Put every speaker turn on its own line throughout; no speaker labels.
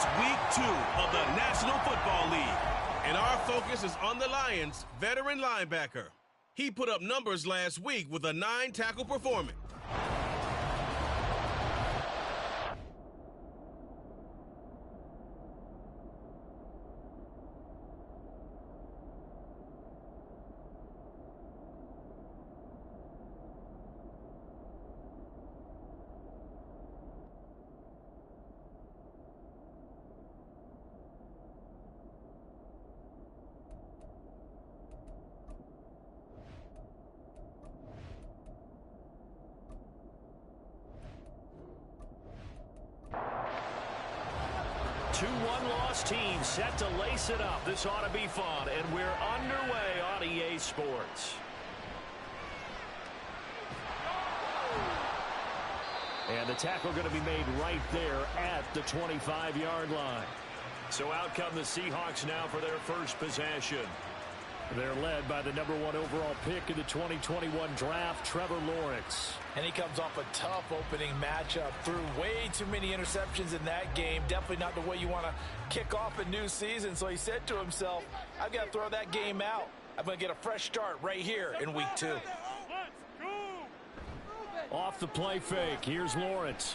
It's week 2 of the National Football League, and our focus is on the Lions' veteran linebacker. He put up numbers last week with a 9-tackle performance.
Two one-loss teams set to lace it up. This ought to be fun, and we're underway on EA Sports. And the tackle going to be made right there at the 25-yard line. So out come the Seahawks now for their first possession. They're led by the #1 overall pick in the 2021 draft, Trevor Lawrence.
And he comes off a tough opening matchup. Threw way too many interceptions in that game. Definitely not the way you want to kick off a new season. So he said to himself, I've got to throw that game out. I'm going to get a fresh start right here in week 2.
Off the play fake, here's Lawrence.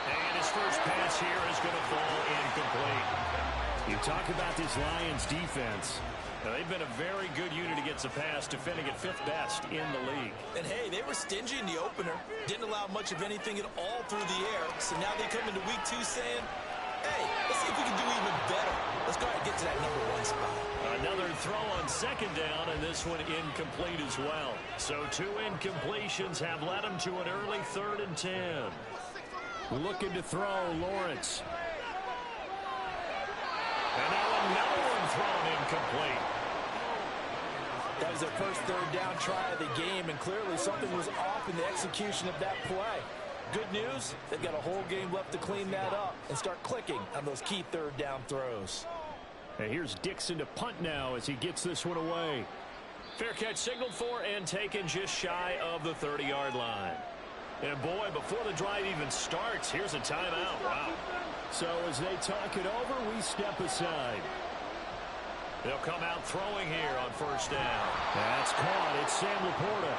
And his first pass here is going to fall incomplete. You talk about this Lions defense. Now, they've been a very good unit against the pass, defending at 5th best in the league.
And, hey, they were stingy in the opener. Didn't allow much of anything at all through the air. So now they come into week 2 saying, hey, let's see if we can do even better. Let's go ahead and get to that #1 spot.
Another throw on 2nd down, and this one incomplete as well. So 2 incompletions have led them to an early 3rd and 10. Looking to throw, Lawrence. And now another one thrown incomplete.
That was their first 3rd down try of the game, and clearly something was off in the execution of that play. Good news, they've got a whole game left to clean that up and start clicking on those key 3rd down throws.
And here's Dixon to punt now as he gets this one away. Fair catch signaled for and taken just shy of the 30-yard line. And boy, before the drive even starts, here's a timeout. Wow. So as they talk it over, we step aside. They'll come out throwing here on 1st down. That's caught. It's Sam Laporta.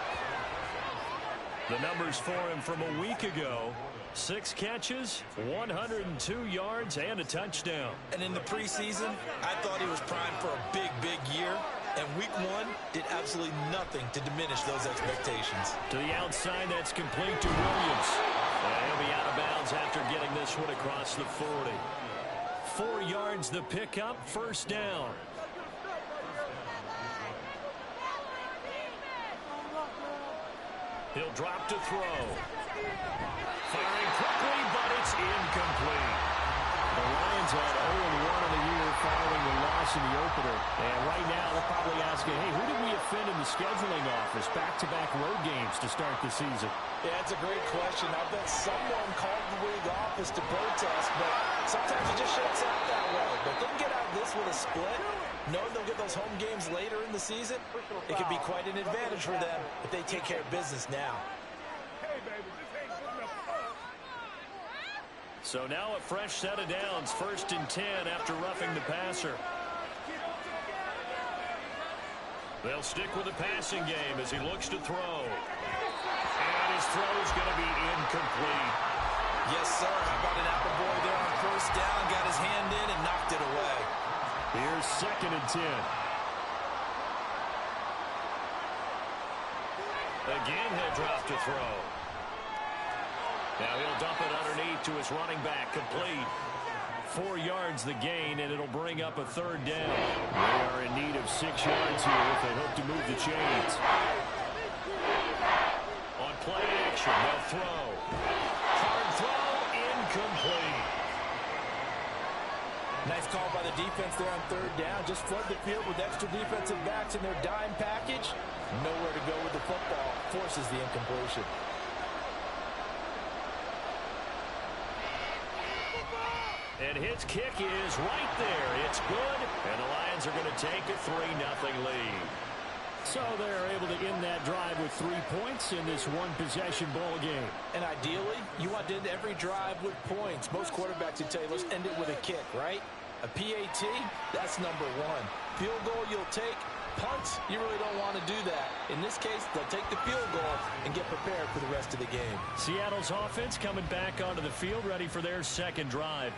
The numbers for him from a week ago: 6 catches, 102 yards, and a touchdown.
And in the preseason, I thought he was primed for a big, big year. And week 1 did absolutely nothing to diminish those expectations.
To the outside, that's complete to Williams. And he'll be out of bounds after getting this one across the 40. 4 yards the pickup, 1st down. He'll drop to throw. Firing quickly, but it's incomplete. The Lions had 0-1 in the year following the loss in the opener. And right now, they're probably asking, hey, who did we offend in the scheduling office? Back-to-back road games to start the season.
Yeah, that's a great question. I bet someone called the league office to protest, but sometimes it just shakes out that way. But they can get out of this with a split. Knowing they'll get those home games later in the season, it could be quite an advantage for them if they take care of business now.
So now a fresh set of downs, 1st and 10 after roughing the passer. They'll stick with the passing game as he looks to throw. And his throw is going to be incomplete.
Yes, sir. How about an apple boy there on 1st down? Got his hand in and knocked it away.
Here's 2nd and 10. Again, he'll drop to throw. Now he'll dump it underneath to his running back, complete. 4 yards the gain, and it'll bring up a 3rd down. They are in need of 6 yards here if they hope to move the chains. On play action, they'll throw. Hard throw, incomplete.
Nice call by the defense there on 3rd down. Just flood the field with extra defensive backs in their dime package. Nowhere to go with the football. Forces the incompletion.
And his kick is right there. It's good, and the Lions are going to take a 3-0 lead. So they're able to end that drive with 3 points in this one-possession ball game.
And ideally, you want to end every every drive with points. Most quarterbacks would tell you, let's end it with a kick, right? A PAT, that's number one. Field goal you'll take. Punts, you really don't want to do that. In this case, they'll take the field goal and get prepared for the rest of the game.
Seattle's offense coming back onto the field, ready for their second drive.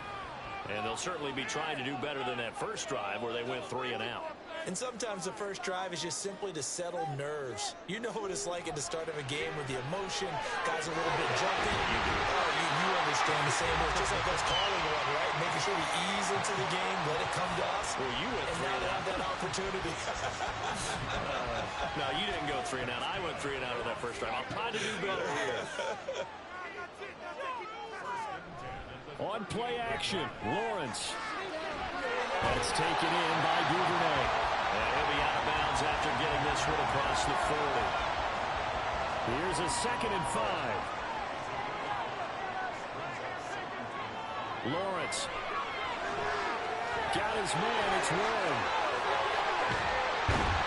And they'll certainly be trying to do better than that first drive where they went 3 and out.
And sometimes the first drive is just simply to settle nerves. You know what it's like at the start of a game with the emotion, guys a little bit jumpy. You understand the same way. Just like us calling one, right? Making sure we ease into the game, let it come to us.
Well, you went 3 and out.
Have that opportunity.
No, you didn't go 3 and out. I went 3 and out on that first drive. I'll try to do better here. On play action, Lawrence. That's taken in by Duvernay. And he'll be out of bounds after getting this one across the 40. Here's a 2nd and 5. Lawrence. Got his man, it's Warren.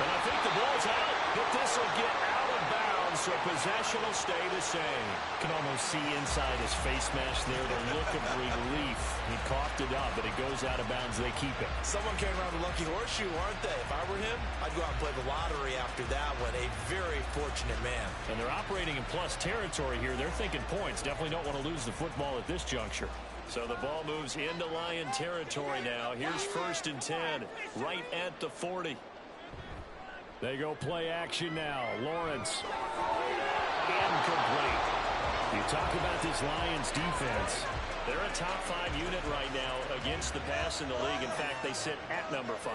And I think the ball's out, but this will get out of bounds, so possession will stay the same.
Can almost see inside his face mask there, the look of relief. He coughed it up, but it goes out of bounds. They keep it.
Someone carrying around the lucky horseshoe, aren't they? If I were him, I'd go out and play the lottery after that one. A very fortunate man.
And they're operating in plus territory here. They're thinking points. Definitely don't want to lose the football at this juncture. So the ball moves into Lion territory now. Here's 1st and 10, right at the 40. They go play action now. Lawrence. Incomplete. You talk about this Lions defense. They're a top 5 unit right now against the pass in the league. In fact, they sit at number 5.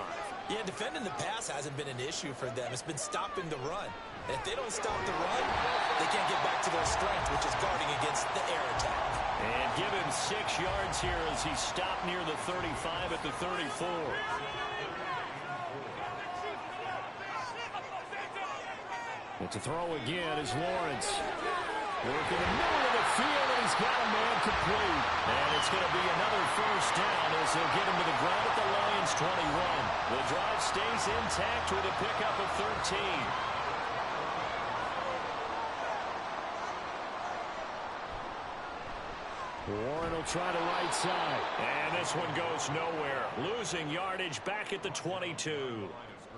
Yeah, defending the pass hasn't been an issue for them. It's been stopping the run. And if they don't stop the run, they can't get back to their strength, which is guarding against the air attack.
And give him 6 yards here as he stopped near the 35 at the 34. And to throw again is Lawrence. Working the middle of the field, and he's got a man complete. And it's going to be another 1st down as they'll get him to the ground at the Lions 21. The drive stays intact with a pickup of 13. Warren will try the right side. And this one goes nowhere. Losing yardage back at the 22.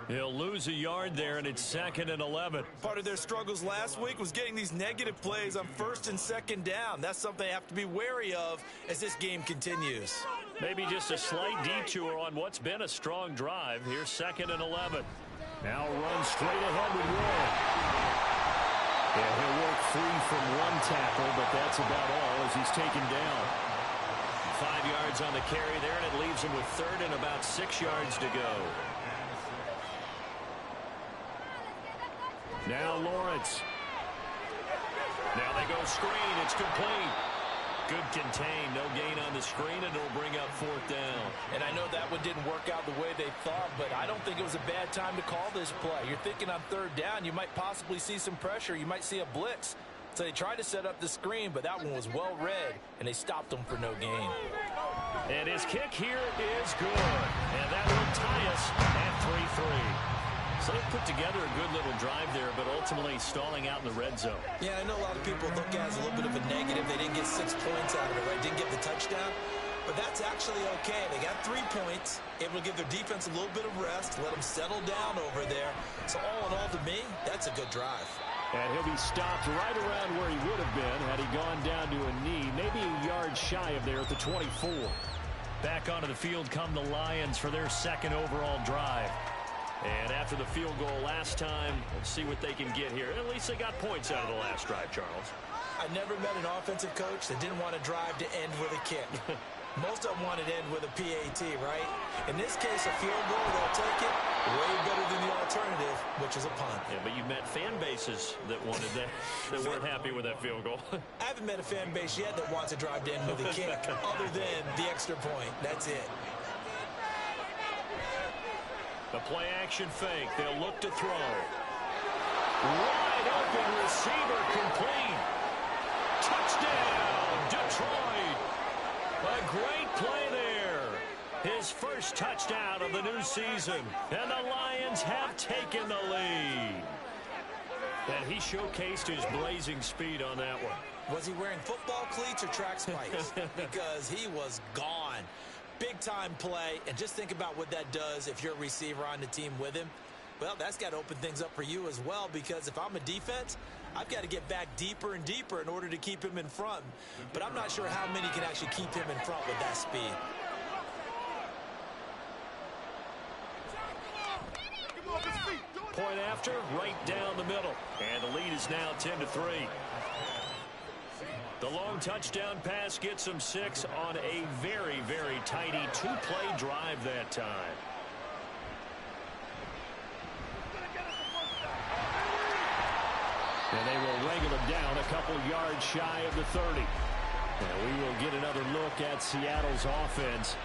He'll lose a yard there, and it's 2nd and 11.
Part of their struggles last week was getting these negative plays on 1st and 2nd down. That's something they have to be wary of as this game continues.
Maybe just a slight detour on what's been a strong drive. Here's 2nd and 11. Now run straight ahead with Warren. Yeah, he'll work free from one tackle, but that's about all as he's taken down. 5 yards on the carry there, and it leaves him with 3rd and about 6 yards to go. Now Lawrence. Now they go screen. It's complete. Good contain. No gain on the screen, and it'll bring up 4th down.
And I know that one didn't work out the way they thought, but I don't think it was a bad time to call this play. You're thinking on 3rd down, you might possibly see some pressure. You might see a blitz. So they tried to set up the screen, but that one was well read, and they stopped them for no gain.
And his kick here is good. And that will tie us at 3-3. So they put together a good little drive there, but ultimately stalling out in the red zone.
Yeah, I know a lot of people look at it as a little bit of a negative. They didn't get 6 points out of it, right? Didn't get the touchdown. But that's actually okay. They got 3 points, able to give their defense a little bit of rest, let them settle down over there. So all in all, to me, that's a good drive.
And he'll be stopped right around where he would have been had he gone down to a knee, maybe a yard shy of there at the 24. Back onto the field come the Lions for their 2nd overall drive. And after the field goal last time, let's see what they can get here. At least they got points out of the last drive, Charles.
I never met an offensive coach that didn't want to drive to end with a kick. Most of them wanted to end with a PAT, right? In this case, a field goal, they'll take it way better than the alternative, which is a punt.
Yeah, but you've met fan bases that wanted that, that weren't happy with that field goal.
I haven't met a fan base yet that wants to drive to end with a kick, other than the extra point. That's it.
The play action fake. They'll look to throw. Wide open receiver complete. Touchdown, Detroit. A great play there. His first touchdown of the new season. And the Lions have taken the lead. And he showcased his blazing speed on that one.
Was he wearing football cleats or track spikes? Because he was gone. Big-time play, and just think about what that does if you're a receiver on the team with him. Well, that's got to open things up for you as well, because if I'm a defense, I've got to get back deeper and deeper in order to keep him in front. But I'm not sure how many can actually keep him in front with that speed.
Point after, right down the middle. And the lead is now 10-3. The long touchdown pass gets them 6 on a very, very tidy two-play drive that time. And they will wrangle him down a couple yards shy of the 30. And we will get another look at Seattle's offense.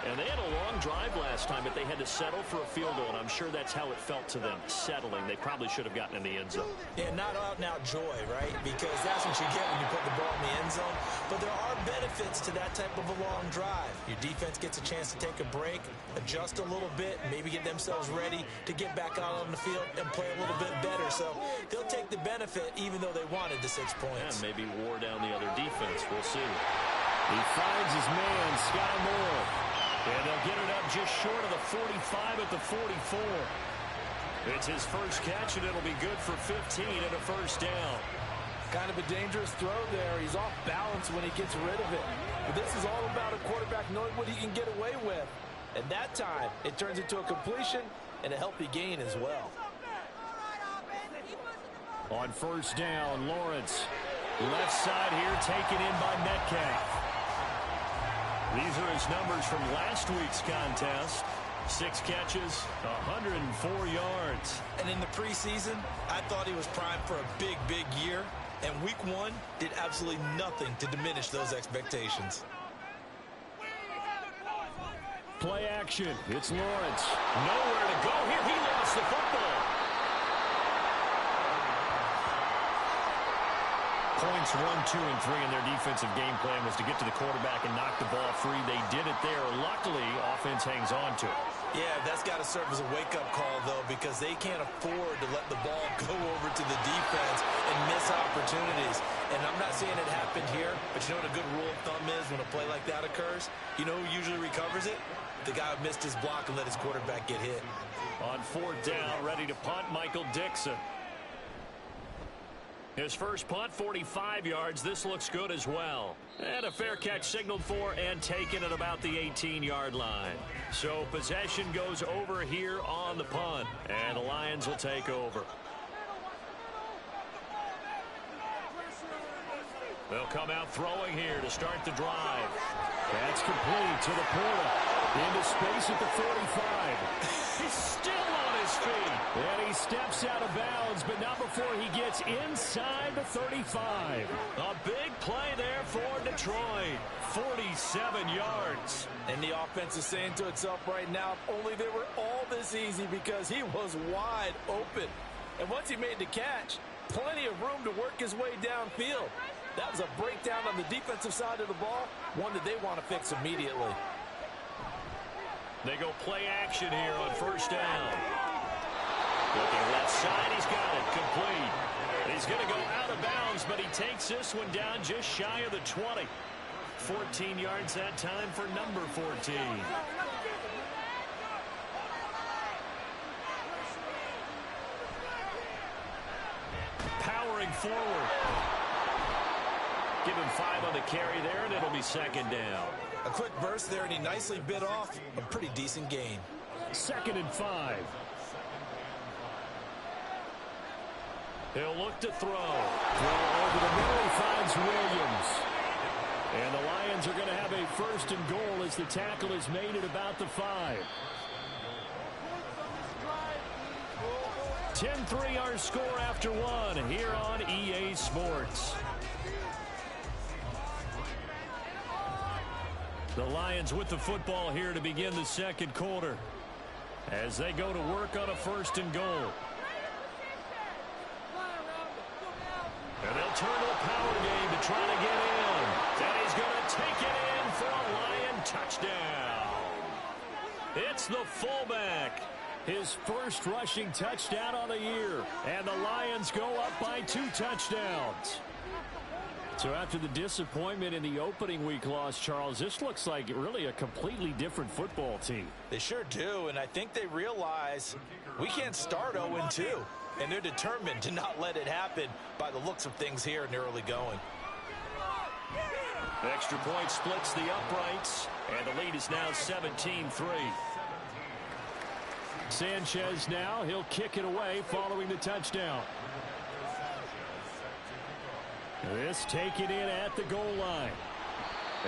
And they had a long drive last time, but they had to settle for a field goal, and I'm sure that's how it felt to them, settling. They probably should have gotten in the end zone.
Yeah, not out-and-out joy, right? Because that's what you get when you put the ball in the end zone. But there are benefits to that type of a long drive. Your defense gets a chance to take a break, adjust a little bit, maybe get themselves ready to get back out on the field and play a little bit better. So they'll take the benefit even though they wanted the 6 points.
And maybe wore down the other defense. We'll see. He finds his man, Sky Moore. And they'll get it up just short of the 45 at the 44. It's his first catch, and it'll be good for 15 and a first down.
Kind of a dangerous throw there. He's off balance when he gets rid of it. But this is all about a quarterback knowing what he can get away with. And that time, it turns into a completion and a healthy gain as well.
On first down, Lawrence. Left side here, taken in by Metcalf. These are his numbers from last week's contest. 6 catches, 104 yards.
And in the preseason, I thought he was primed for a big, big year. And week 1 did absolutely nothing to diminish those expectations.
Play action. It's Lawrence. Nowhere to go here. He lost the football. Points 1, 2, and 3 in their defensive game plan was to get to the quarterback and knock the ball free. They did it there. Luckily, offense hangs on to it.
Yeah, that's got to serve as a wake-up call, though, because they can't afford to let the ball go over to the defense and miss opportunities. And I'm not saying it happened here, but you know what a good rule of thumb is when a play like that occurs? You know who usually recovers it? The guy who missed his block and let his quarterback get hit.
On 4th down, ready to punt, Michael Dixon. His first punt, 45 yards. This looks good as well. And a fair catch signaled for and taken at about the 18-yard line. So possession goes over here on the punt. And the Lions will take over. They'll come out throwing here to start the drive. That's complete to the Porter. Into space at the 45. He's still on his feet. And he steps out of bounds, but not before he gets inside the 35. A big play there for Detroit. 47 yards.
And the offense is saying to itself right now, if only they were all this easy, because he was wide open. And once he made the catch, plenty of room to work his way downfield. That was a breakdown on the defensive side of the ball, one that they want to fix immediately.
They go play action here on first down. Looking left side, he's got it, complete. He's going to go out of bounds, but he takes this one down just shy of the 20. 14 yards that time for number 14. Powering forward. Give him 5 on the carry there, and it'll be second down.
A quick burst there, and he nicely bit off a pretty decent gain.
2nd and 5. He'll look to throw. Throw over the middle, he finds Williams. And the Lions are going to have a 1st and goal as the tackle is made at about the 5. 10-3 our score after 1 here on EA Sports. The Lions with the football here to begin the 2nd quarter as they go to work on a 1st and goal. And they'll turn to a power game to try to get in. And he's going to take it in for a Lion touchdown. It's the fullback, His first rushing touchdown on the year. And the Lions go up by 2 touchdowns. So after the disappointment in the opening week loss, Charles, this looks like really a completely different football team.
They sure do, and I think they realize we can't start 0-2, and they're determined to not let it happen by the looks of things here in the early going.
The extra point splits the uprights, and the lead is now 17-3. Sanchez now, he'll kick it away following the touchdown. This taken in at the goal line.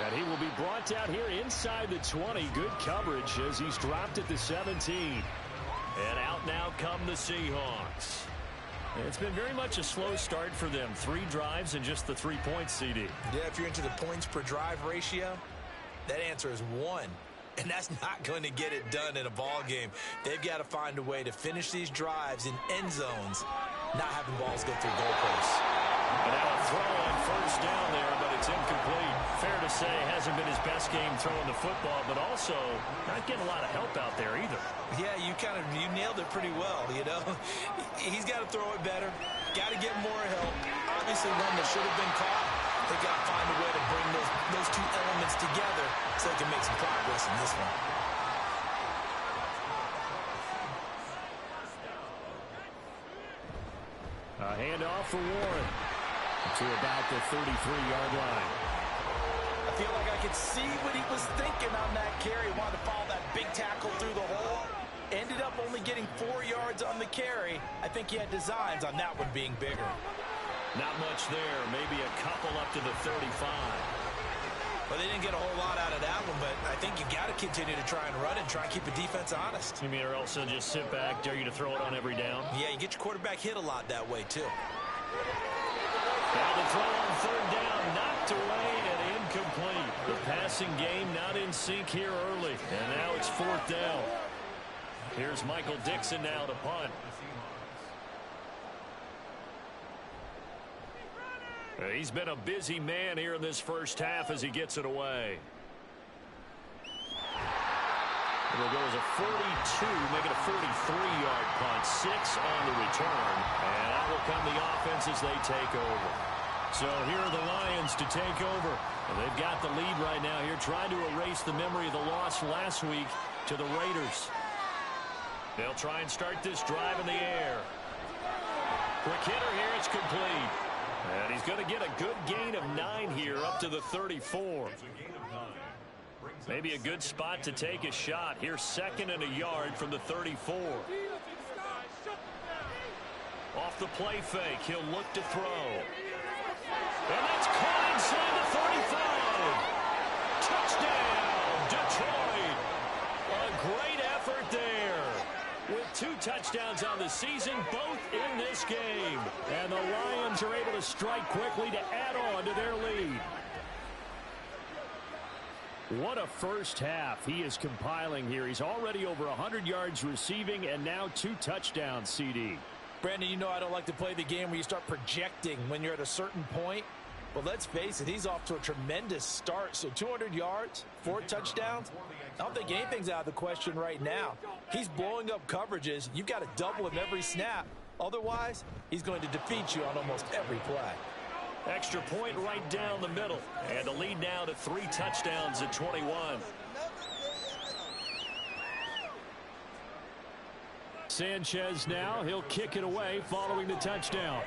And he will be brought out here inside the 20. Good coverage as he's dropped at the 17. And out now come the Seahawks. It's been very much a slow start for them. 3 drives and just the 3 points, CD.
Yeah, if you're into the points per drive ratio, that answer is 1. And that's not going to get it done in a ball game. They've got to find a way to finish these drives in end zones, not having balls go through goalposts.
And now a throw on first down there, but it's incomplete. Fair to say, hasn't been his best game throwing the football, but also not getting a lot of help out there either.
Yeah, you nailed it pretty well, you know. He's got to throw it better. Got to get more help. Obviously, one that should have been caught. They got to find a way to bring those 2 elements together so they can make some progress in this one.
A handoff for Warren to about the 33-yard line.
I feel like I could see what he was thinking on that carry. Wanted to follow that big tackle through the hole. Ended up only getting 4 yards on the carry. I think he had designs on that one being bigger.
Not much there. Maybe a couple up to the 35.
Well, they didn't get a whole lot out of that one, but I think you got to continue to try and run and try and keep the defense honest.
You mean or else they'll just sit back, dare you to throw it on every down?
Yeah, you get your quarterback hit a lot that way, too.
Now the throw on third down, knocked away and incomplete. The passing game not in sync here early, and now it's 4th down. Here's Michael Dixon now to punt. He's been a busy man here in this first half as he gets it away. It'll go as a 42, make it a 43-yard punt. 6 on the return. And out will come the offense as they take over. So here are the Lions to take over. And they've got the lead right now here, trying to erase the memory of the loss last week to the Raiders. They'll try and start this drive in the air. Quick hitter here, it's complete. And he's going to get a good gain of 9 here up to the 34. Maybe a good spot to take a shot. Here's 2nd and a yard from the 34. Off the play fake, he'll look to throw. And that's caught inside the 35. Touchdown, Detroit. A great effort there. With 2 touchdowns on the season, both in this game. And the Lions are able to strike quickly to add on to their lead. What a first half he is compiling here. He's already over 100 yards receiving and now 2 touchdowns, CD.
Brandon, you know I don't like to play the game where you start projecting when you're at a certain point. But let's face it, he's off to a tremendous start. So 200 yards, 4 touchdowns. I don't think anything's out of the question right now. He's blowing up coverages. You've got to double him every snap. Otherwise, he's going to defeat you on almost every play.
Extra point right down the middle. And the lead now to 3 touchdowns at 21. Sanchez now, he'll kick it away following the touchdown.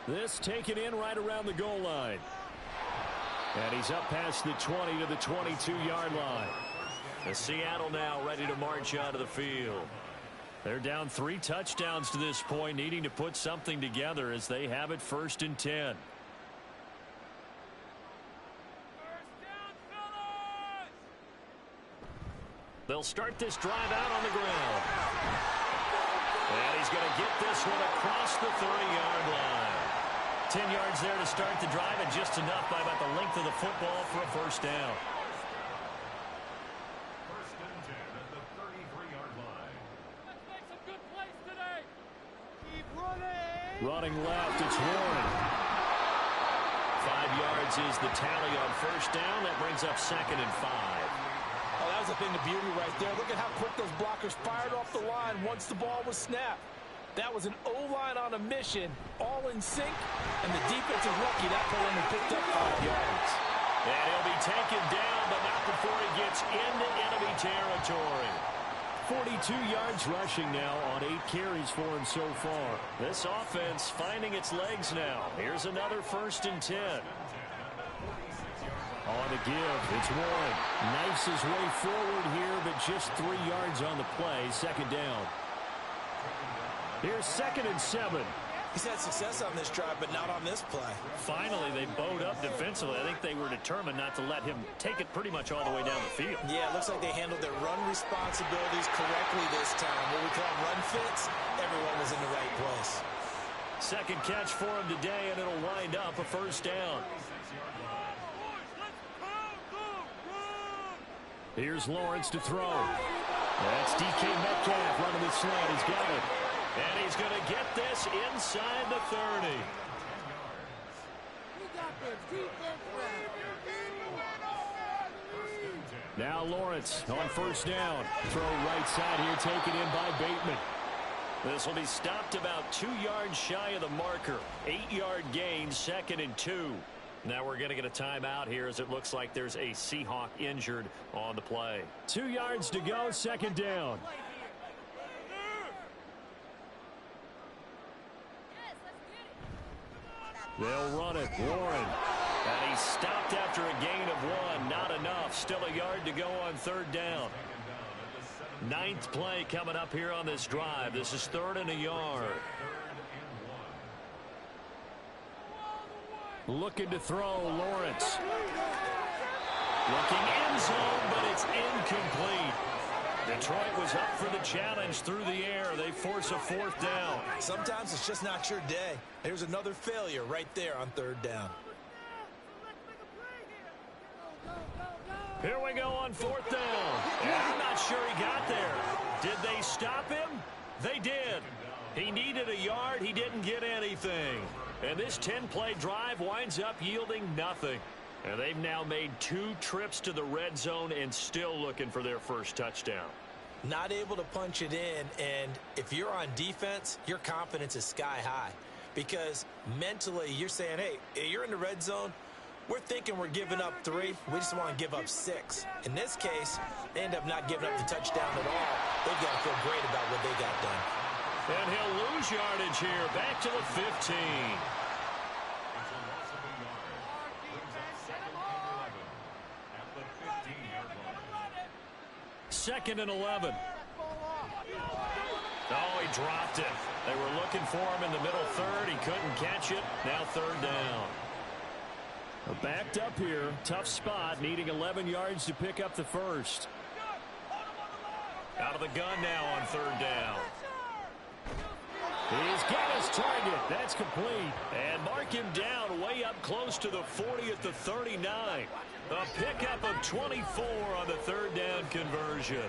This taken in right around the goal line. And he's up past the 20 to the 22-yard line. The Seattle now ready to march out of the field. They're down 3 touchdowns to this point, needing to put something together as they have it 1st and 10. They'll start this drive out on the ground. And he's going to get this one across the 30-yard line. 10 yards there to start the drive, and just enough by about the length of the football for a 1st down.
1st and 10 at the 33-yard line.
Let's make some good plays today. Keep running.
Running left, it's Warren. 5 yards is the tally on 1st down. That brings up 2nd and 5.
Oh, that That's a thing of beauty right there. Look at how quick those blockers fired off the line once the ball was snapped. That was an O-line on a mission, all in sync, and the defense is lucky that play only picked up 5 yards.
And he'll be taken down, but not before he gets into enemy territory.
42 yards rushing now on 8 carries for him so far.
This offense finding its legs now. Here's another 1st and 10.
On the give, it's Warren. Knifes his way forward here, but just 3 yards on the play. 2nd down. Here's 2nd and 7.
He's had success on this drive, but not on this play.
Finally, they bowed up defensively. I think they were determined not to let him take it pretty much all the way down the field.
Yeah, it looks like they handled their run responsibilities correctly this time. What we call run fits, everyone was in the right place.
2nd catch for him today, and it'll wind up a 1st down.
Here's Lawrence to throw. That's DK Metcalf running the slant. He's got it.
And he's going to get this inside the 30.
Now Lawrence on 1st down. Throw right side here, taken in by Bateman.
This will be stopped about 2 yards shy of the marker. 8-yard gain, 2nd and 2. Now we're going to get a timeout here as it looks like there's a Seahawk injured on the play.
2 yards to go, 2nd down. They'll run it. Warren.
And he stopped after a gain of 1. Not enough. Still a yard to go on 3rd down. 9th play coming up here on this drive. This is 3rd and a yard.
Looking to throw, Lawrence.
Looking end zone, but it's incomplete. Detroit was up for the challenge through the air. They force a 4th down.
Sometimes it's just not your day. Here's another failure right there on 3rd down.
Here we go on 4th down. And I'm not sure he got there. Did they stop him? They did. He needed a yard. He didn't get anything. And this 10-play drive winds up yielding nothing. And they've now made 2 trips to the red zone and still looking for their 1st touchdown.
Not able to punch it in, and if you're on defense, your confidence is sky high. Because mentally, you're saying, hey, you're in the red zone. We're thinking we're giving up 3. We just want to give up 6. In this case, they end up not giving up the touchdown at all. They've got to feel great about what they got done.
And he'll lose yardage here, back to the 15. 2nd and 11. Oh, he dropped it. They were looking for him in the middle 3rd. He couldn't catch it. Now 3rd down.
Backed up here. Tough spot. Needing 11 yards to pick up the 1st.
Out of the gun now on 3rd down.
He's got his target. That's complete.
And mark him down way up close to the 40 at the 39. A pickup of 24 on the 3rd down conversion.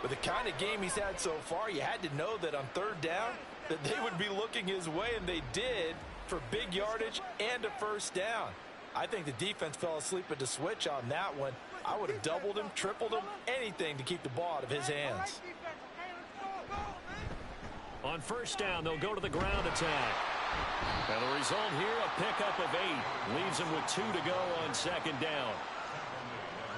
With the kind of game he's had so far, you had to know that on 3rd down that they would be looking his way, and they did, for big yardage and a 1st down. I think the defense fell asleep at the switch on that one. I would have doubled him, tripled him, anything to keep the ball out of his hands.
On 1st down, they'll go to the ground attack. And the result here, a pickup of 8. Leaves him with 2 to go on 2nd down.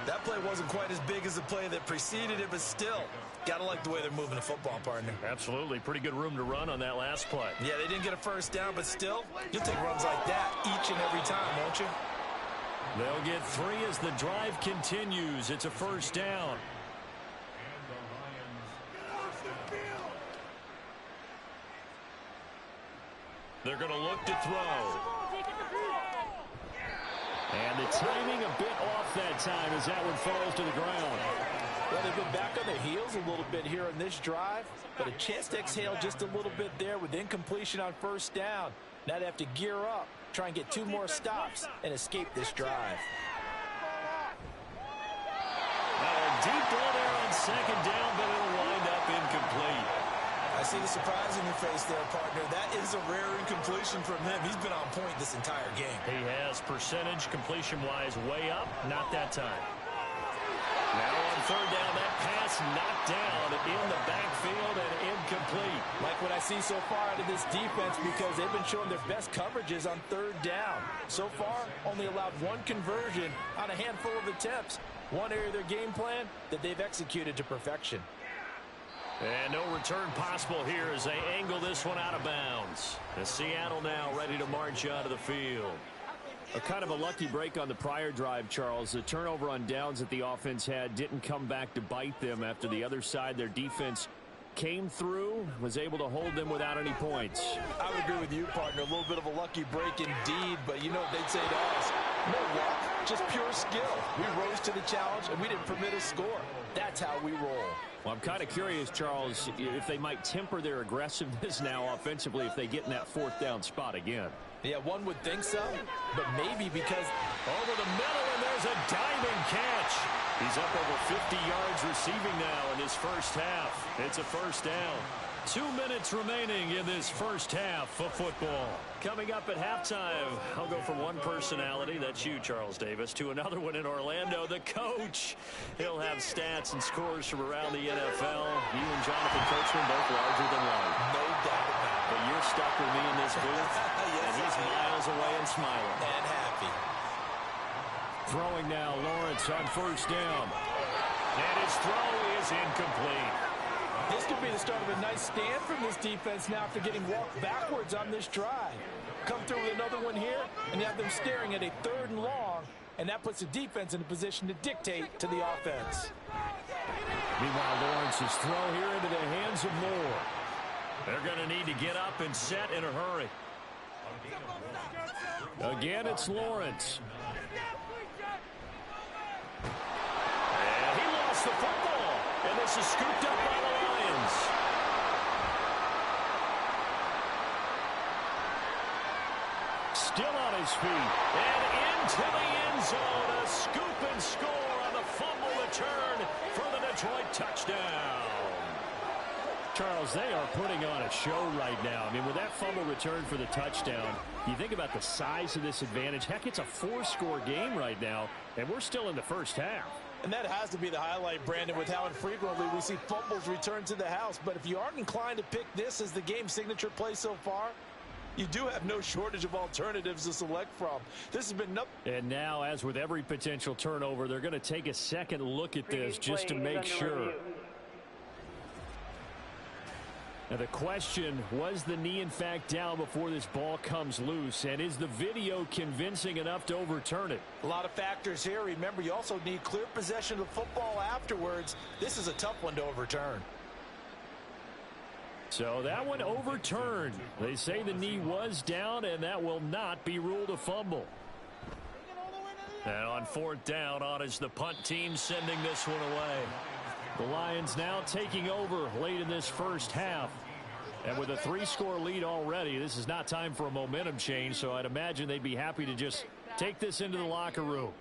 That play wasn't quite as big as the play that preceded it, but still, gotta like the way they're moving the football, partner.
Absolutely. Pretty good room to run on that last play.
Yeah, they didn't get a 1st down, but still, you'll take runs like that each and every time, won't you?
They'll get 3 as the drive continues. It's a 1st down. They're going to look to throw.
And the timing a bit off that time as that one falls to the ground.
Well, they've been back on their heels a little bit here on this drive, but a chance to exhale just a little bit there with incompletion on 1st down. Now they have to gear up, try and get 2 more stops, and escape this drive.
A deep ball there on 2nd down, but it'll wind up incomplete.
I see the surprise in your face there, partner. That is a rare incompletion from him. He's been on point this entire game.
He has percentage completion-wise way up. Not that time. Now on on third down. That pass knocked down in the backfield and incomplete.
Like what I see so far out of this defense, because they've been showing their best coverages on third down. So far, only allowed one conversion on a handful of attempts. One area of their game plan that they've executed to perfection.
And no return possible here as they angle this one out of bounds. And Seattle now ready to march out of the field.
A kind of a lucky break on the prior drive, Charles. The turnover on downs that the offense had didn't come back to bite them after the other side. Their defense came through, was able to hold them without any points.
I would agree with you, partner. A little bit of a lucky break indeed, but you know what they'd say to us? No luck, just pure skill. We rose to the challenge, and we didn't permit a score. That's how we roll.
Well, I'm kind of curious, Charles, if they might temper their aggressiveness now offensively if they get in that fourth down spot again.
Yeah, one would think so, but maybe because
over the middle, and there's a diving catch. He's up over 50 yards receiving now in his first half. It's a first down. 2 minutes remaining in this first half of football. Coming up at halftime, I'll go from one personality, that's you, Charles Davis, to another one in Orlando, the coach. He'll have stats and scores from around the NFL. You and Jonathan Coachman both larger than life.
no doubt about it.
But you're stuck with me in this booth, and he's miles away and smiling.
And happy.
Throwing now, Lawrence on first down.
And his throw is incomplete.
This could be the start of a nice stand from this defense now after getting walked backwards on this drive. Come through with another one here, and you have them staring at a 3rd and long, and that puts the defense in a position to dictate to the offense.
Meanwhile, Lawrence's throw here into the hands of Moore.
They're going to need to get up and set in a hurry.
Again, it's Lawrence.
And he lost the football. And this is scooped up by the Lions. Still on his feet. And into the end zone. A scoop and score on the fumble return for the Detroit touchdown.
Charles, they are putting on a show right now. I mean, with that fumble return for the touchdown, you think about the size of this advantage. Heck, it's a 4-score game right now, and we're still in the first half.
And that has to be the highlight, Brandon, with how infrequently we see fumbles return to the house. But if you aren't inclined to pick this as the game signature play so far, you do have no shortage of alternatives to select from. This has been nothing.
And now, as with every potential turnover, they're going to take a second look at this just to make sure. Now the question, was the knee in fact down before this ball comes loose? And is the video convincing enough to overturn it?
A lot of factors here. Remember, you also need clear possession of the football afterwards. This is a tough one to overturn.
So that one overturned. They say the knee was down, and that will not be ruled a fumble.
And on 4th down, on is the punt team sending this one away.
The Lions now taking over late in this first half. And with a 3-score lead already, this is not time for a momentum change, so I'd imagine they'd be happy to just take this into the locker room.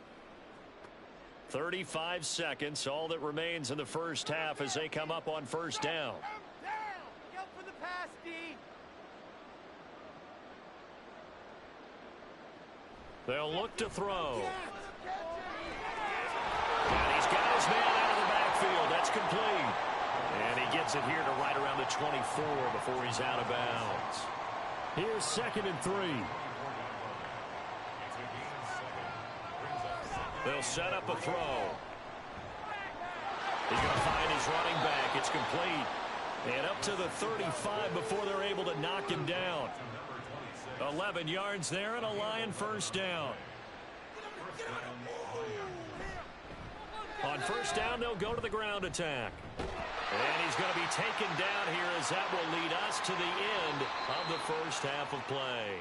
35 seconds, all that remains in the first half as they come up on 1st down.
Go for the pass, D.
They'll look to throw. And he's got his man out of the backfield. That's complete. And he gets it here to right around the 24 before he's out of bounds.
Here's 2nd and 3.
They'll set up a throw. He's going to find his running back. It's complete. And up to the 35 before they're able to knock him down. 11 yards there and a Lion first down. On 1st down, they'll go to the ground attack. And he's going to be taken down here as that will lead us to the end of the first half of play.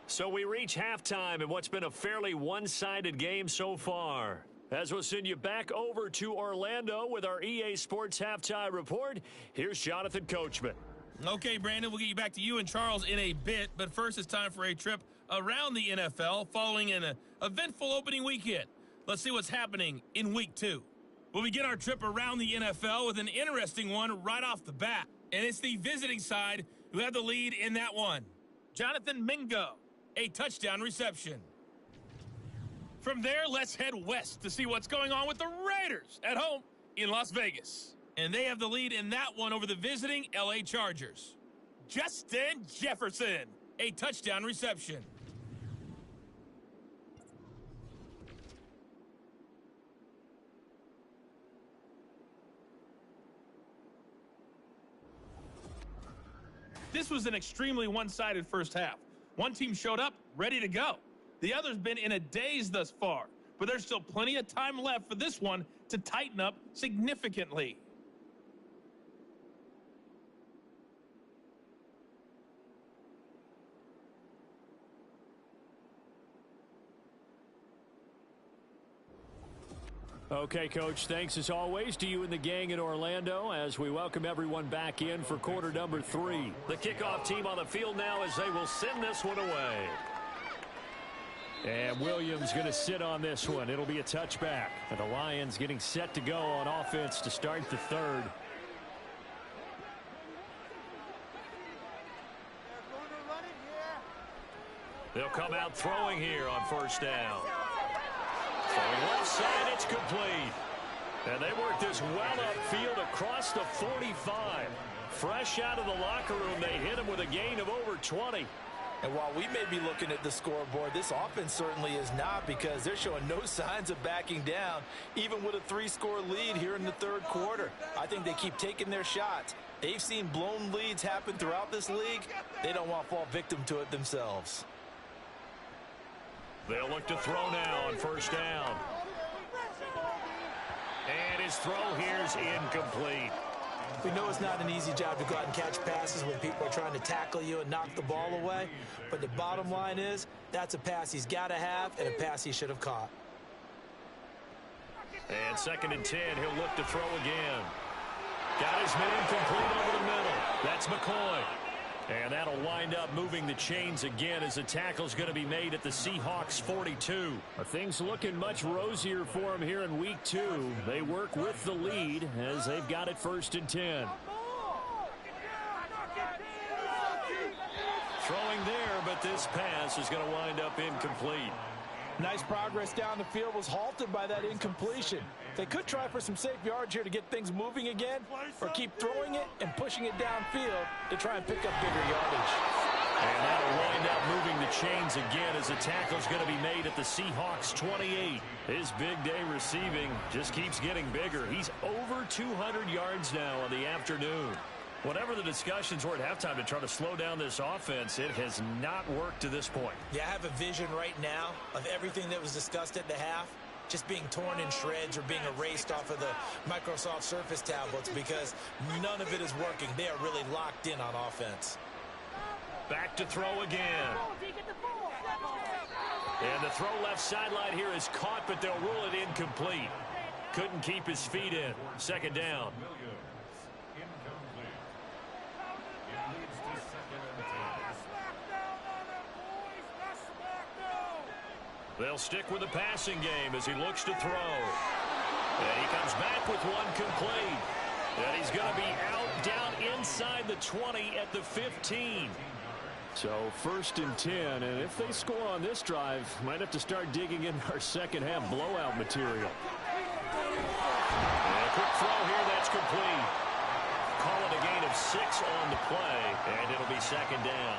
So we reach halftime in what's been a fairly one-sided game so far. As we'll send you back over to Orlando with our EA Sports Halftime Report, here's Jonathan Coachman.
Okay, Brandon, we'll get you back to you and Charles in a bit, but first it's time for a trip around the NFL following an eventful opening weekend. Let's see what's happening in Week 2. We'll begin our trip around the NFL with an interesting one right off the bat, and it's the visiting side who have the lead in that one. Jonathan Mingo, a touchdown reception. From there, let's head west to see what's going on with the Raiders at home in Las Vegas. And they have the lead in that one over the visiting LA Chargers. Justin Jefferson, a touchdown reception. This was an extremely one-sided first half. One team showed up ready to go. The other's been in a daze thus far, but there's still plenty of time left for this one to tighten up significantly.
Okay, Coach, thanks as always to you and the gang in Orlando as we welcome everyone back in for quarter number 3. The kickoff team on the field now as they will send this one away. And Williams going to sit on this one. It'll be a touchback. And the Lions getting set to go on offense to start the third. They'll come out throwing here on first down. Throwing left side, it's complete. And they work this well upfield across the 45. Fresh out of the locker room, they hit him with a gain of over 20.
And while we may be looking at the scoreboard, this offense certainly is not, because they're showing no signs of backing down, even with a 3-score lead here in the third quarter. I think they keep taking their shots. They've seen blown leads happen throughout this league. They don't want to fall victim to it themselves.
They'll look to throw now on first down. And his throw here's incomplete.
We know it's not an easy job to go out and catch passes when people are trying to tackle you and knock the ball away. But the bottom line is, that's a pass he's got to have and a pass he should have caught.
And 2nd and 10, he'll look to throw again. Got his man complete over the middle. That's McCoy. And that'll wind up moving the chains again as the tackle's going to be made at the Seahawks 42. Things looking much rosier for them here in week 2. They work with the lead as they've got it 1st and 10. Throwing there, but this pass is going to wind up incomplete.
Nice progress down the field was halted by that incompletion. They could try for some safe yards here to get things moving again, or keep throwing it and pushing it downfield to try and pick up bigger yardage.
And that'll wind up moving the chains again as the tackle's going to be made at the Seahawks 28. His big day receiving just keeps getting bigger. He's over 200 yards now on the afternoon. Whatever the discussions were at halftime to try to slow down this offense, it has not worked to this point.
Yeah, I have a vision right now of everything that was discussed at the half just being torn in shreds or being erased off of the Microsoft Surface tablets, because none of it is working. They are really locked in on offense.
Back to throw again. And the throw left sideline here is caught, but they'll rule it incomplete. Couldn't keep his feet in. 2nd down. They'll stick with the passing game as he looks to throw. And he comes back with one complete. And he's going to be out down inside the 20 at the 15. So 1st and 10, and if they score on this drive, might have to start digging in our second half blowout material. And a quick throw here, that's complete. Call it a gain of 6 on the play, and it'll be 2nd down.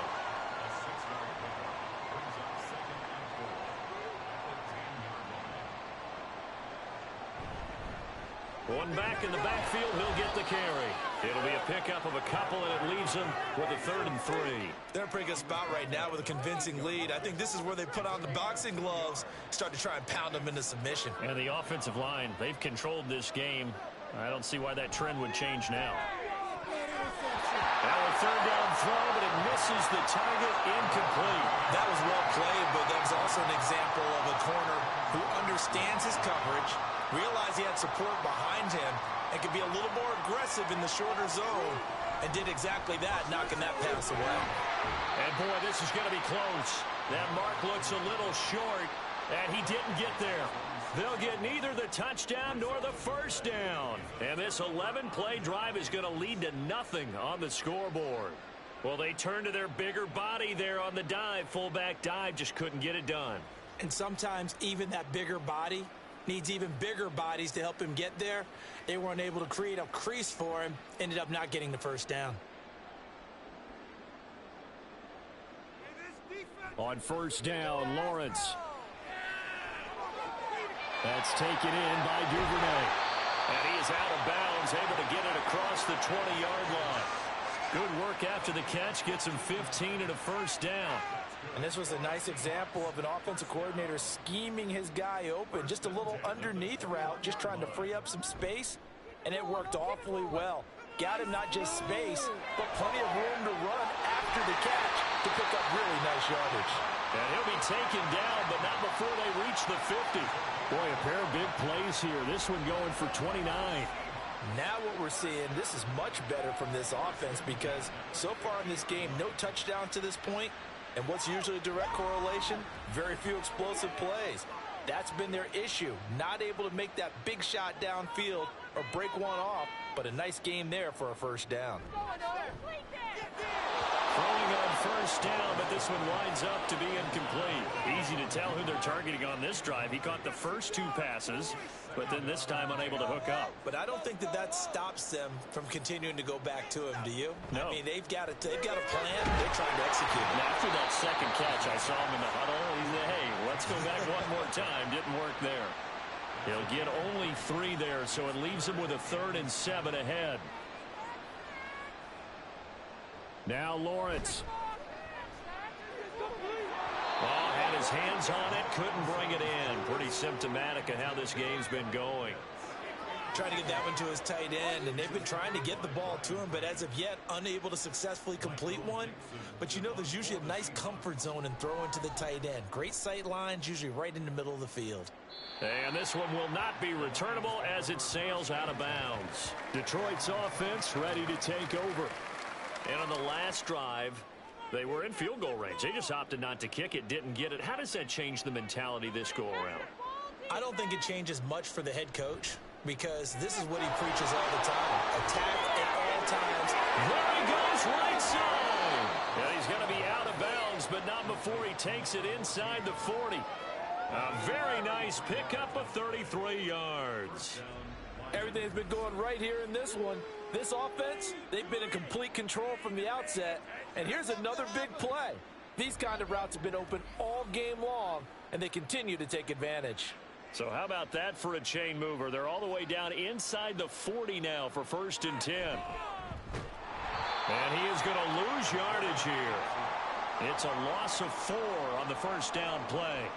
One back in the backfield, he'll get the carry. It'll be a pickup of a couple, and it leaves him with a 3rd and 3.
They're in a pretty good spot right now with a convincing lead. I think this is where they put on the boxing gloves, start to try and pound them into submission.
And the offensive line, they've controlled this game. I don't see why that trend would change now. Now a 3rd down throw, but it misses the target, incomplete.
That was well played, but that was also an example of a corner who understands his coverage, realized he had support behind him, and could be a little more aggressive in the shorter zone, and did exactly that, knocking that pass away.
And boy, this is going to be close. That mark looks a little short, and he didn't get there. They'll get neither the touchdown nor the 1st down. And this 11-play drive is going to lead to nothing on the scoreboard. Well, they turn to their bigger body there on the dive. Fullback dive, just couldn't get it done.
And sometimes even that bigger body needs even bigger bodies to help him get there. They weren't able to create a crease for him, ended up not getting the first down.
On first down, Lawrence. That's taken in by Duvernay.
And he is out of bounds, able to get it across the 20-yard line. Good work after the catch, gets him 15 and a first down.
And this was a nice example of an offensive coordinator scheming his guy open. Just a little underneath route, just trying to free up some space, and it worked awfully well. Got him not just space, but plenty of room to run after the catch to pick up really nice yardage.
And he'll be taken down, but not before they reach the 50.
Boy, a pair of big plays here. This one going for 29.
Now what we're seeing, this is much better from this offense because so far in this game, no touchdown to this point. And what's usually a direct correlation? Very few explosive plays. That's been their issue. Not able to make that big shot downfield or break one off, but a nice game there for a first down.
Throwing on first down, but this one winds up to be incomplete. Easy to tell who they're targeting on this drive. He caught the first two passes, but then this time unable to hook up.
But I don't think that stops them from continuing to go back to him, do you?
No.
I mean, they've got a plan. They're trying to execute it.
And after that second catch, I saw him in the huddle. He said, hey, let's go back one more time. Didn't work there. He'll get only 3 there, so it leaves him with a 3rd and 7 ahead.
Now Lawrence.
Oh, had his hands on it, couldn't bring it in. Pretty symptomatic of how this game's been going.
Trying to get that one to his tight end, and they've been trying to get the ball to him, but as of yet, unable to successfully complete one. But you know there's usually a nice comfort zone in throwing to the tight end. Great sight lines, usually right in the middle of the field.
And this one will not be returnable as it sails out of bounds.
Detroit's offense ready to take over.
And on the last drive, they were in field goal range. They just opted not to kick it, didn't get it. How does that change the mentality this go around?
I don't think it changes much for the head coach because this is what he preaches all the time. Attack at all times.
There he goes, right side. And he's going to be out of bounds, but not before he takes it inside the 40. A very nice pickup of 33 yards.
Everything's been going right here in this one. This offense, they've been in complete control from the outset. And here's another big play. These kind of routes have been open all game long, and they continue to take advantage.
So how about that for a chain mover? They're all the way down inside the 40 now for 1st and 10. And he is going to lose yardage here. It's a loss of 4 on the first down play.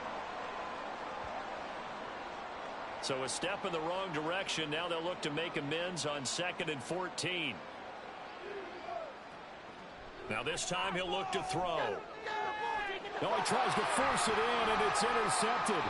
So a step in the wrong direction. Now they'll look to make amends on 2nd and 14. Now this time he'll look to throw.
No, he tries to force it in, and it's intercepted.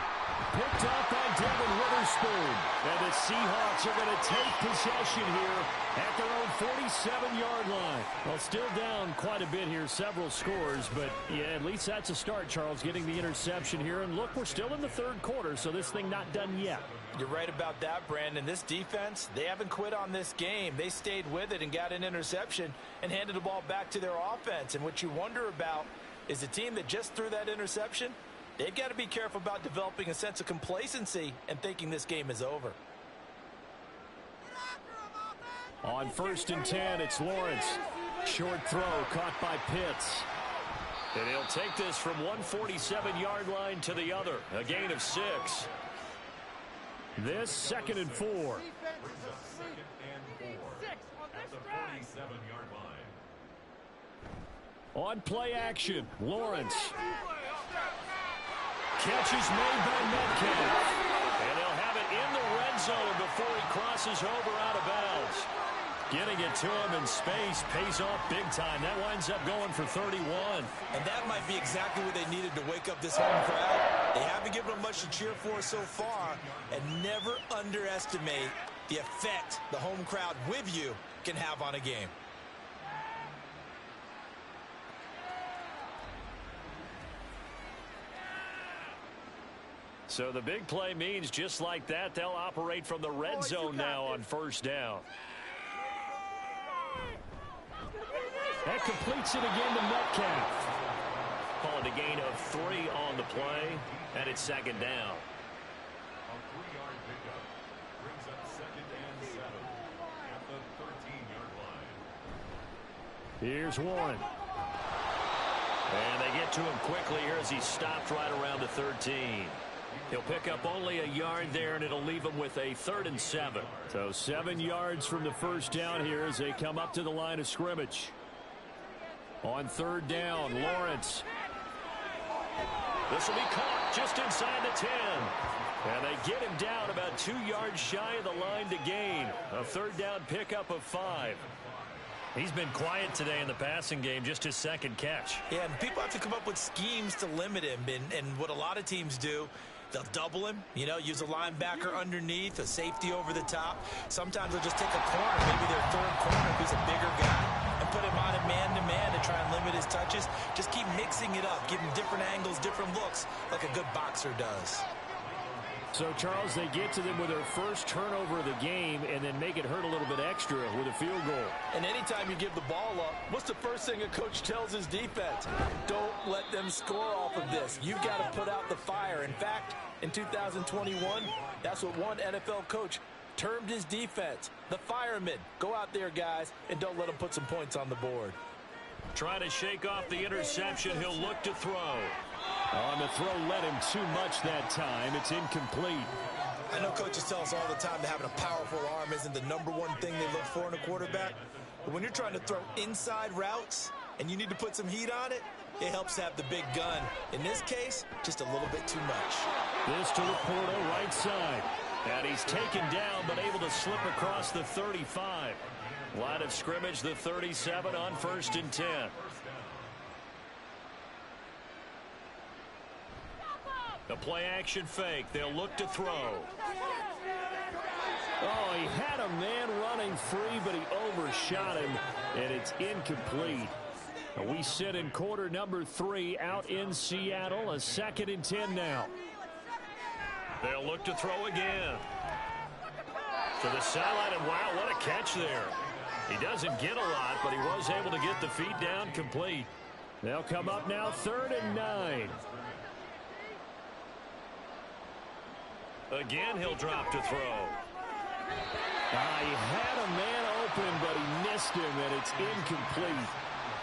Picked up by Devin Witherspoon. And the Seahawks are going to take possession here at their own 47-yard line. Well, still down quite a bit here, several scores, but yeah, at least that's a start, Charles, getting the interception here. And look, we're still in the 3rd quarter, so this thing not done yet.
You're right about that, Brandon. This defense, they haven't quit on this game. They stayed with it and got an interception and handed the ball back to their offense. And what you wonder about is the team that just threw that interception, they've got to be careful about developing a sense of complacency and thinking this game is over.
On 1st and 10, it's Lawrence. Short throw caught by Pitts.
And he'll take this from one 47-yard line to the other. A gain of 6.
This 2nd and 4.
Brings up 2nd and 4 at the 47-yard line.
On play action, Lawrence. Catch is made by Metcalf.
And they'll have it in the red zone before he crosses over out of bounds. Getting it to him in space pays off big time. That winds up going for 31.
And that might be exactly what they needed to wake up this home crowd. They haven't given them much to cheer for so far. And never underestimate the effect the home crowd with you can have on a game.
So the big play means just like that, they'll operate from the red zone now on 1st down.
That completes it again to Metcalf.
Call it a gain of 3 on the play, and it's second down.
A 3-yard pickup brings up 2nd and 7 at the 13-yard line.
Here's Warren. And they get to him quickly here as he stopped right around the 13. He'll pick up only a yard there, and it'll leave him with a 3rd and 7.
So 7 yards from the first down here as they come up to the line of scrimmage. On 3rd down, Lawrence.
This will be caught just inside the 10. And they get him down about 2 yards shy of the line to gain. A 3rd down pickup of 5. He's been quiet today in the passing game, just his 2nd catch.
Yeah, and people have to come up with schemes to limit him. And what a lot of teams do, they'll double him, use a linebacker underneath, a safety over the top. Sometimes they'll just take a corner, maybe their 3rd corner if he's a bigger guy, and put him on a man-to-man to try and limit his touches. Just keep mixing it up, give him different angles, different looks, like a good boxer does.
So, Charles, they get to them with their first turnover of the game and then make it hurt a little bit extra with a field goal.
And anytime you give the ball up, what's the first thing a coach tells his defense? Don't let them score off of this. You've got to put out the fire. In fact, in 2021, that's what one NFL coach termed his defense, the firemen. Go out there, guys, and don't let them put some points on the board.
Trying to shake off the interception. He'll look to throw.
On the throw, led him too much that time. It's incomplete.
I know coaches tell us all the time that having a powerful arm isn't the #1 thing they look for in a quarterback. But when you're trying to throw inside routes and you need to put some heat on it, it helps to have the big gun. In this case, just a little bit too much.
This to Laporta, right side. And he's taken down, but able to slip across the 35.
Line of scrimmage, the 37 on 1st and 10. The play action fake. They'll look to throw.
Oh, he had a man running free, but he overshot him, and it's incomplete. We sit in quarter number 3 out in Seattle. A 2nd and 10 now.
They'll look to throw again. To the sideline, and wow, what a catch there. He doesn't get a lot, but he was able to get the feet down complete.
They'll come up now 3rd and 9.
Again, he'll drop to throw.
He had a man open, but he missed him, and it's incomplete.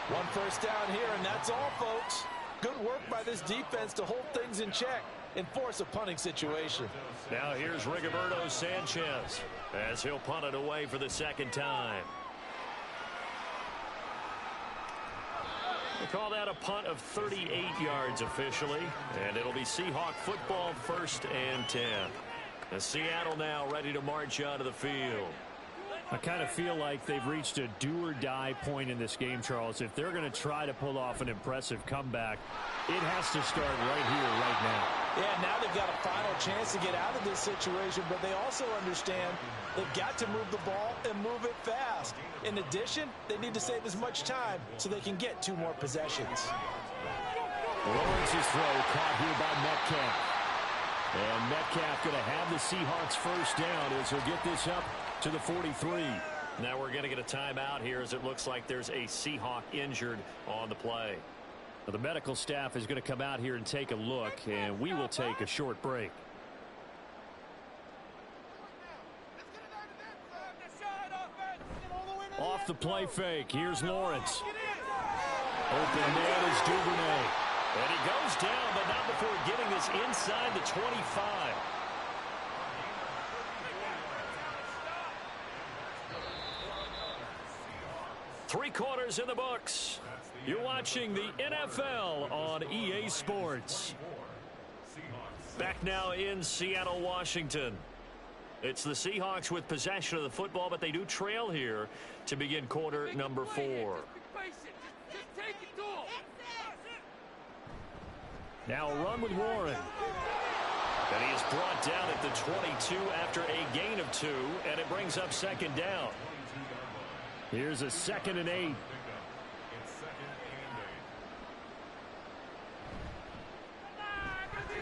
1 first down here, and that's all, folks. Good work by this defense to hold things in check and force a punting situation.
Now here's Rigoberto Sanchez as he'll punt it away for the 2nd time. They call that a punt of 38 yards officially, and it'll be Seahawk football 1st and 10. And Seattle now ready to march onto the field.
I kind of feel like they've reached a do-or-die point in this game, Charles. If they're going to try to pull off an impressive comeback, it has to start right here, right now.
Yeah, now they've got a final chance to get out of this situation, but they also understand they've got to move the ball and move it fast. In addition, they need to save as much time so they can get 2 more possessions.
Lawrence's throw caught here by Metcalf. And Metcalf going to have the Seahawks first down as he'll get this up to the 43.
Now we're going to get a timeout here as it looks like there's a Seahawk injured on the play.
Now the medical staff is going to come out here and take a look, and we will take a short break. Off the play fake, here's Lawrence. Open man is Duvernay.
And he goes down, but not before getting us inside the 25. Three quarters in the books. You're watching the NFL on EA Sports. Back now in Seattle, Washington. It's the Seahawks with possession of the football, but they do trail here to begin quarter number 4.
Now a run with Warren.
And he is brought down at the 22 after a gain of 2, and it brings up 2nd down.
Here's a 2nd and 8.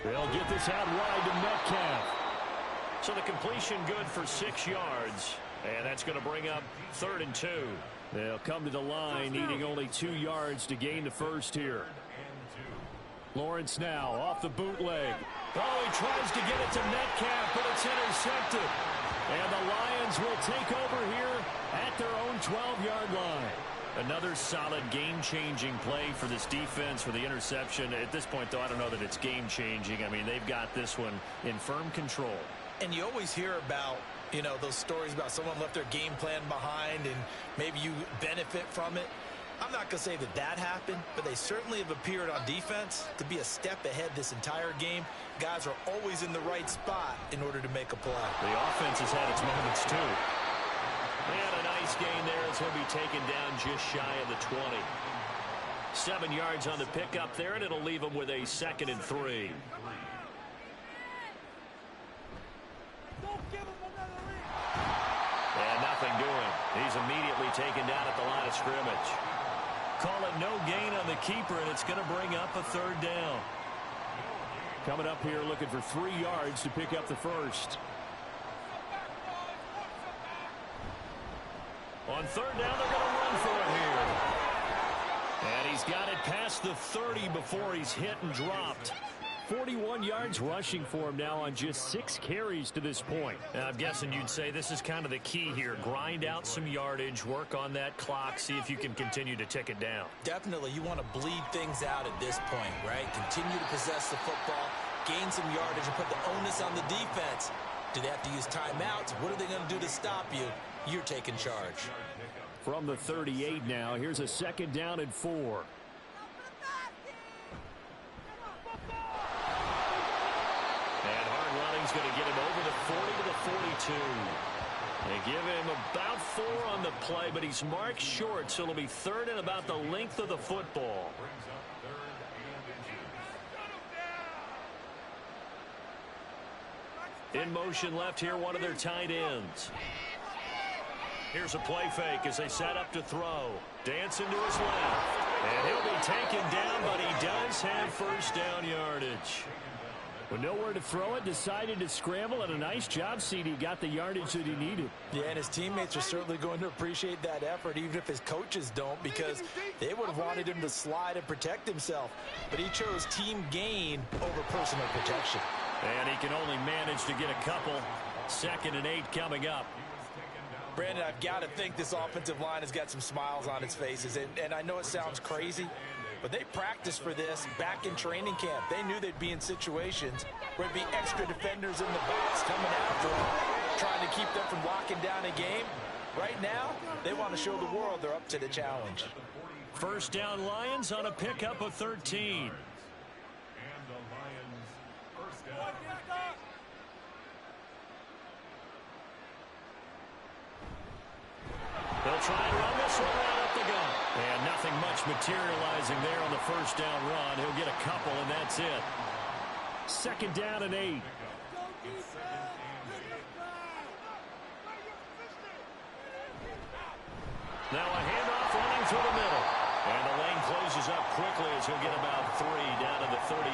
They'll get this out wide to Metcalf.
So the completion good for 6 yards, and that's going to bring up 3rd and 2.
They'll come to the line needing only 2 yards to gain the first here. Lawrence now off the bootleg. Oh, he tries to get it to Metcalf, but it's intercepted. And the Lions will take over here at their own 12-yard line. Another solid game-changing play for this defense for the interception. At this point, though, I don't know that it's game-changing. I mean, they've got this one in firm control.
And you always hear about, you know, those stories about someone left their game plan behind and maybe you benefit from it. I'm not going to say that that happened, but they certainly have appeared on defense to be a step ahead this entire game. Guys are always in the right spot in order to make a play.
The offense has had its moments, too. And a nice gain there as he'll be taken down just shy of the 20. 7 yards on the pickup there, and it'll leave him with a 2nd and 3. And nothing doing. He's immediately taken down at the line of scrimmage. Call it no gain on the keeper, and it's going to bring up a 3rd down. Coming up here looking for 3 yards to pick up the first. On 3rd down, they're going to run for it here. And he's got it past the 30 before he's hit and dropped. 41 yards rushing for him now on just 6 carries to this point.
And I'm guessing you'd say this is kind of the key here. Grind out some yardage, work on that clock, see if you can continue to tick it down.
Definitely, you want to bleed things out at this point, right? Continue to possess the football, gain some yardage, and put the onus on the defense. Do they have to use timeouts? What are they going to do to stop you? You're taking charge.
From the 38 now, here's a 2nd down and 4.
And hard running's going to get him over the 40 to the 42. They give him about 4 on the play, but he's marked short, so it'll be 3rd and about the length of the football. In motion left here, one of their tight ends. Here's a play fake as they set up to throw. Dancing to his left. And he'll be taken down, but he does have 1st down yardage.
With nowhere to throw it, decided to scramble, and a nice job, CD. Got the yardage that he needed.
Yeah, and his teammates are certainly going to appreciate that effort, even if his coaches don't, because they would have wanted him to slide and protect himself. But he chose team gain over personal protection.
And he can only manage to get a couple. 2nd and 8 coming up.
Brandon, I've got to think this offensive line has got some smiles on its faces. And I know it sounds crazy, but they practiced for this back in training camp. They knew they'd be in situations where there'd be extra defenders in the box coming after them, trying to keep them from locking down a game. Right now, they want to show the world they're up to the challenge.
1st down Lions on a pickup of 13. They'll try and run this one right up the gut. And nothing much materializing there on the 1st down run. He'll get a couple, and that's it.
2nd down and 8.
Now a handoff running through the middle. And the lane closes up quickly as he'll get about 3 down to the 38.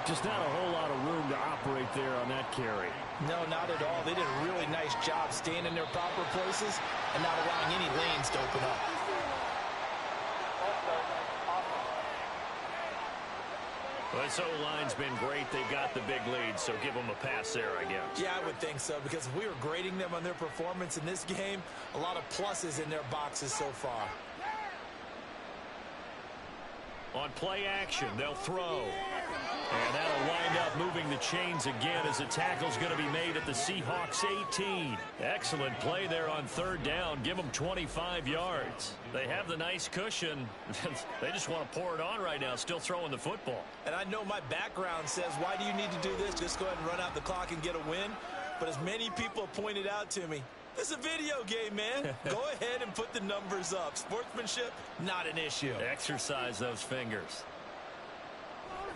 Just not a whole lot of room to operate there on that carry.
No, not at all. They did a really nice job staying in their proper places and not allowing any lanes to open up.
Well, this O-line's been great. They've got the big lead, so give them a pass there, I guess.
Yeah, I would think so, because if we were grading them on their performance in this game, a lot of pluses in their boxes so far.
On play action, they'll throw. And that'll wind up moving the chains again as the tackle's going to be made at the Seahawks 18. Excellent play there on 3rd down. Give them 25 yards. They have the nice cushion. They just want to pour it on right now, still throwing the football.
And I know my background says, why do you need to do this? Just go ahead and run out the clock and get a win. But as many people have pointed out to me, this is a video game, man. Go ahead and put the numbers up. Sportsmanship, not an issue.
Exercise those fingers.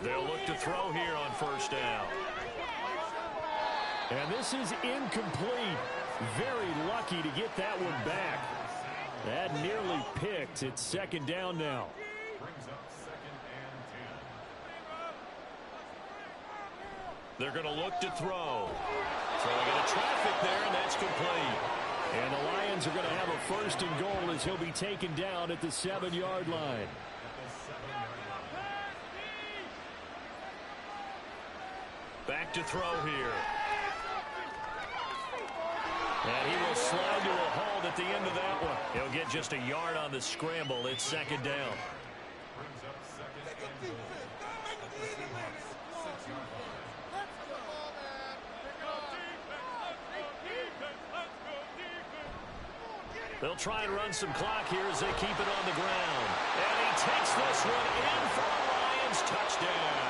They'll look to throw here on 1st down.
And this is incomplete. Very lucky to get that one back. That nearly picked. It's 2nd down now.
Brings up 2nd and 10.
They're going to look to throw. Throwing into traffic there, and that's complete.
And the Lions are going to have a 1st and goal as he'll be taken down at the 7-yard line.
Back to throw here. And he will slide to a hold at the end of that one. He'll get just a yard on the scramble. It's second down.
Brings up second and goal at the Seahawks 6-yard line.
They'll try and run some clock here as they keep it on the ground. And he takes this one in for a Lions touchdown.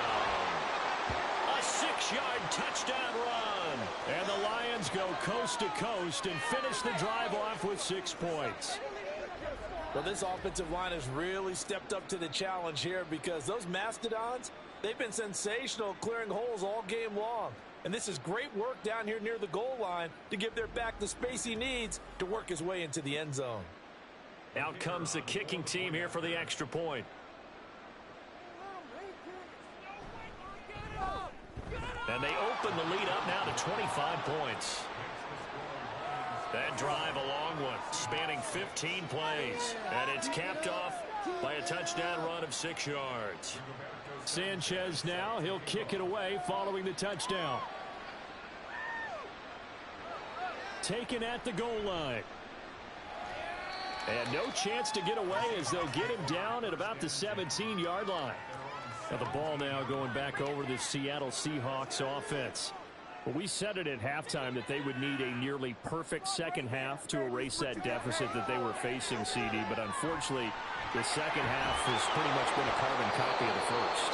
A 6-yard touchdown run. And the Lions go coast to coast and finish the drive off with 6 points.
Well, this offensive line has really stepped up to the challenge here because those Mastodons, they've been sensational clearing holes all game long. And this is great work down here near the goal line to give their back the space he needs to work his way into the end zone.
Out comes the kicking team here for the extra point. And they open the lead up now to 25 points. That drive a long one, spanning 15 plays. And it's capped off by a touchdown run of 6 yards. Sanchez now, he'll kick it away following the touchdown. Taken at the goal line. And no chance to get away as they'll get him down at about the 17-yard line. Now the ball now going back over to the Seattle Seahawks offense. Well, we said it at halftime that they would need a nearly perfect second half to erase that deficit that they were facing, CD. But unfortunately, the second half has pretty much been a carbon copy of the first.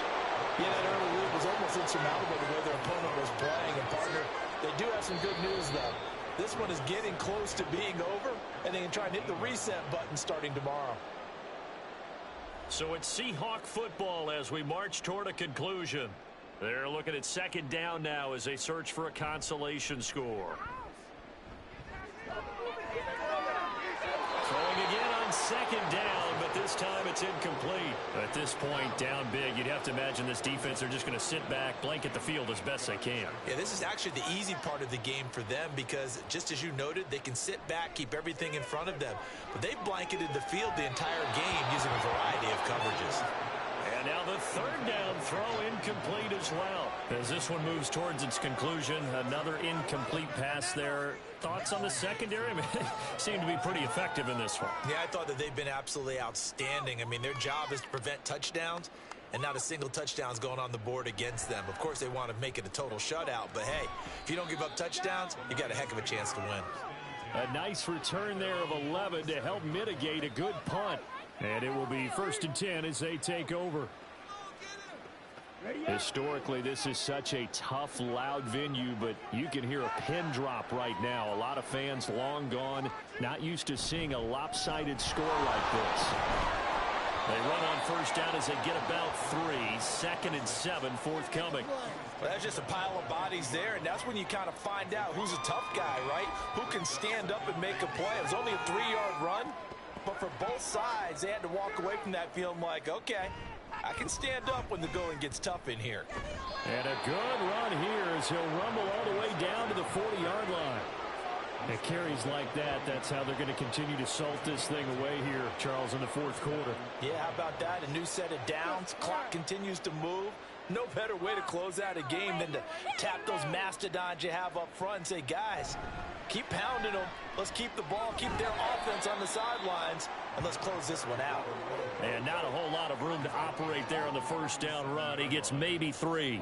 Yeah, that early lead was almost insurmountable the way their opponent was playing. And, partner, they do have some good news, though. This one is getting close to being over, and they can try and hit the reset button starting tomorrow.
So it's Seahawk football as we march toward a conclusion. They're looking at second down now as they search for a consolation score. Throwing again on second down, but this time it's incomplete. At this point, down big, you'd have to imagine this defense, they're just going to sit back, blanket the field as best they can.
Yeah, this is actually the easy part of the game for them because, just as you noted, they can sit back, keep everything in front of them. But they've blanketed the field the entire game using a variety of coverages.
And now the third down throw incomplete as well. As this one moves towards its conclusion, another incomplete pass there. Thoughts on the secondary? I mean, they seem to be pretty effective in this one.
Yeah, I thought that they've been absolutely outstanding. I mean, their job is to prevent touchdowns, and not a single touchdown's going on the board against them. Of course, they want to make it a total shutout, but hey, if you don't give up touchdowns, you got a heck of a chance to win.
A nice return there of 11 to help mitigate a good punt. And it will be 1st and 10 as they take over. Historically, this is such a tough, loud venue, but you can hear a pin drop right now. A lot of fans long gone, not used to seeing a lopsided score like this. They run on first down as they get about 3. 2nd and 7 forthcoming.
Well, that's just a pile of bodies there, and that's when you kind of find out who's a tough guy, right? Who can stand up and make a play. It was only a 3-yard run, but for both sides, they had to walk away from that feeling like, okay, I can stand up when the going gets tough in here.
And a good run here as he'll rumble all the way down to the 40-yard line. It carries like that. That's how they're going to continue to salt this thing away here, Charles, in the 4th quarter.
Yeah, how about that? A new set of downs. Clock continues to move. No better way to close out a game than to tap those mastodons you have up front and say, guys, keep pounding them. Let's keep the ball, keep their offense on the sidelines, and let's close this one out.
And not a whole lot of room to operate there on the first down run. He gets maybe 3.